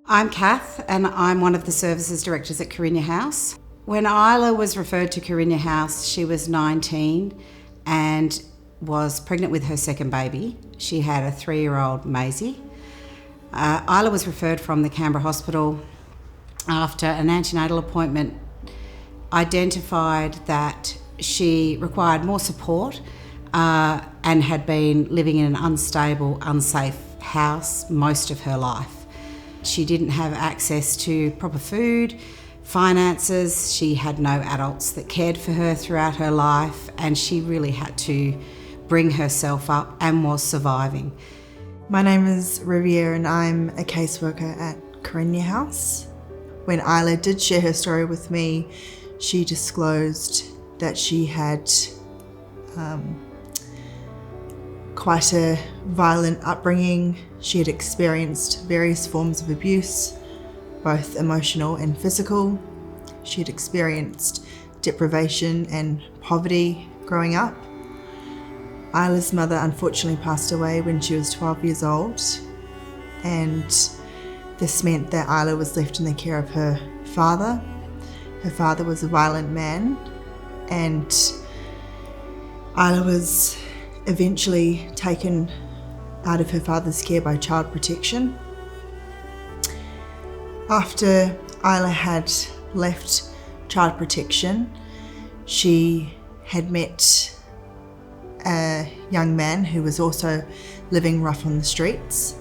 I'm Kath and I'm one of the services directors at Karinya House. When Isla was referred to Karinya House, she was 19 and was pregnant with her second baby. She had a 3-year-old Maisie. Isla was referred from the Canberra Hospital after an antenatal appointment identified that she required more support and had been living in an unstable, unsafe house most of her life. She didn't have access to proper food, finances, she had no adults that cared for her throughout her life, and she really had to bring herself up and was surviving. My name is Riviera and I'm a caseworker at Karinya House. When Isla did share her story with me, she disclosed that she had quite a violent upbringing. She had experienced various forms of abuse, both emotional and physical. She had experienced deprivation and poverty growing up. Isla's mother unfortunately passed away when she was 12 years old, and this meant that Isla was left in the care of her father. Her father was a violent man, and Isla was eventually taken out of her father's care by child protection. After Isla had left child protection, she had met a young man who was also living rough on the streets.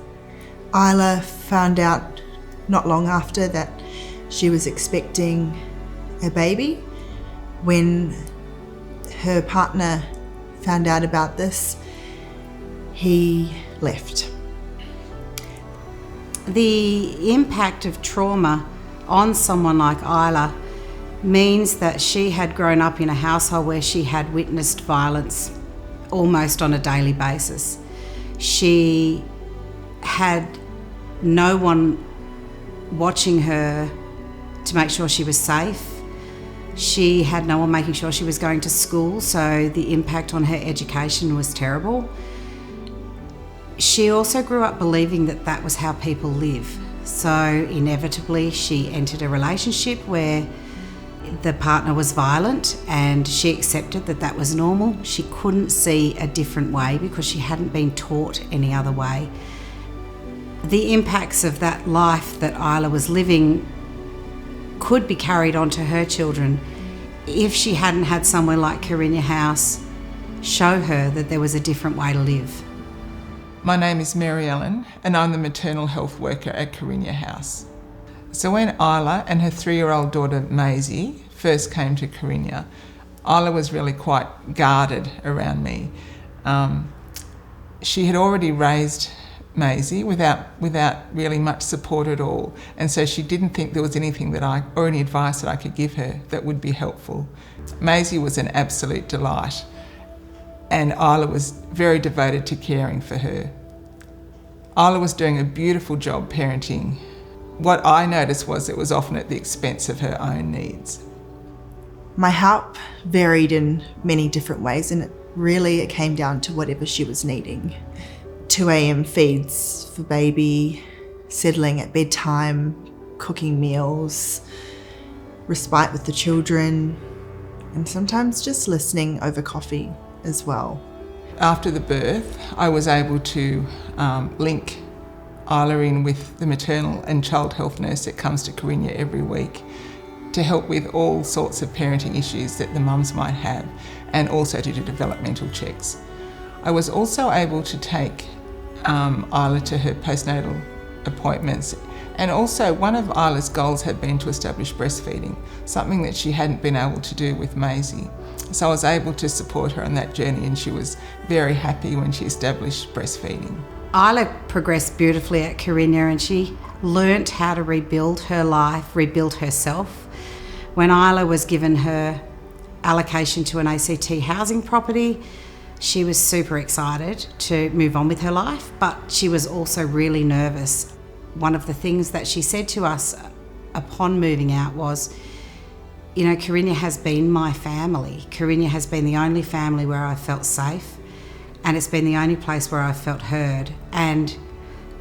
Isla found out not long after that she was expecting a baby. When her partner found out about this, he left. The impact of trauma on someone like Isla means that she had grown up in a household where she had witnessed violence almost on a daily basis. She had no one watching her to make sure she was safe. She had no one making sure she was going to school, so the impact on her education was terrible. She also grew up believing that that was how people live. So inevitably she entered a relationship where the partner was violent and she accepted that that was normal. She couldn't see a different way because she hadn't been taught any other way. The impacts of that life that Isla was living could be carried on to her children if she hadn't had somewhere like Karinya House show her that there was a different way to live. My name is Mary Ellen and I'm the maternal health worker at Karinya House. So when Isla and her 3-year-old daughter Maisie first came to Karinya, Isla was really quite guarded around me. She had already raised Maisie without really much support at all, and so she didn't think there was anything or any advice that I could give her that would be helpful. Maisie was an absolute delight, and Isla was very devoted to caring for her. Isla was doing a beautiful job parenting. What I noticed was it was often at the expense of her own needs. My help varied in many different ways, and it came down to whatever she was needing. 2 a.m. feeds for baby, settling at bedtime, cooking meals, respite with the children, and sometimes just listening over coffee as well. After the birth, I was able to link Isla in with the maternal and child health nurse that comes to Karinya every week to help with all sorts of parenting issues that the mums might have, and also to do developmental checks. I was also able to take Isla to her postnatal appointments, and also one of Isla's goals had been to establish breastfeeding, something that she hadn't been able to do with Maisie. So I was able to support her on that journey, and she was very happy when she established breastfeeding. Isla progressed beautifully at Karinya and she learnt how to rebuild her life, rebuild herself. When Isla was given her allocation to an ACT housing property, she was super excited to move on with her life, but she was also really nervous. One of the things that she said to us upon moving out was, Karinya has been my family. Karinya has been the only family where I felt safe, and it's been the only place where I felt heard. And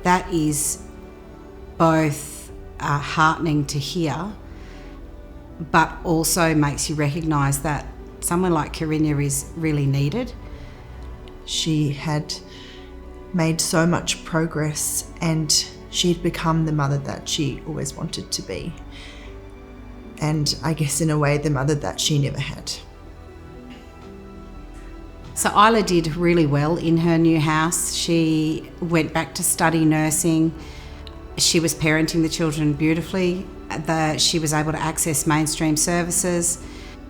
that is both heartening to hear, but also makes you recognise that someone like Karinya is really needed. She had made so much progress and she'd become the mother that she always wanted to be. And I guess in a way, the mother that she never had. So Isla did really well in her new house. She went back to study nursing. She was parenting the children beautifully. She was able to access mainstream services,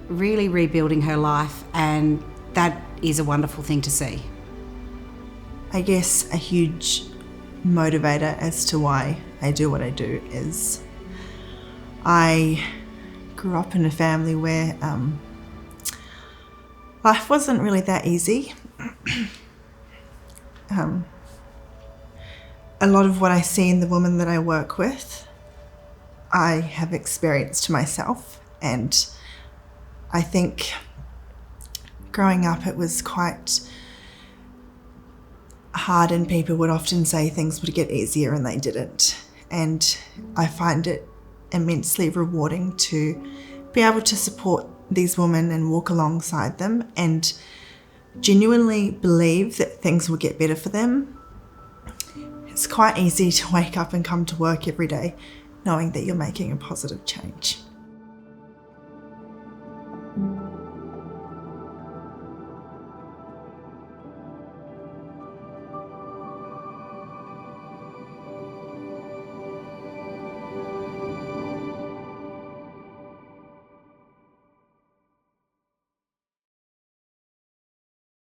really rebuilding her life, and that is a wonderful thing to see. I guess a huge motivator as to why I do what I do is I grew up in a family where life wasn't really that easy. A lot of what I see in the women that I work with, I have experienced myself, and I think growing up it was quite hard, and people would often say things would get easier and they didn't. And I find it immensely rewarding to be able to support these women and walk alongside them and genuinely believe that things will get better for them. It's quite easy to wake up and come to work every day knowing that you're making a positive change.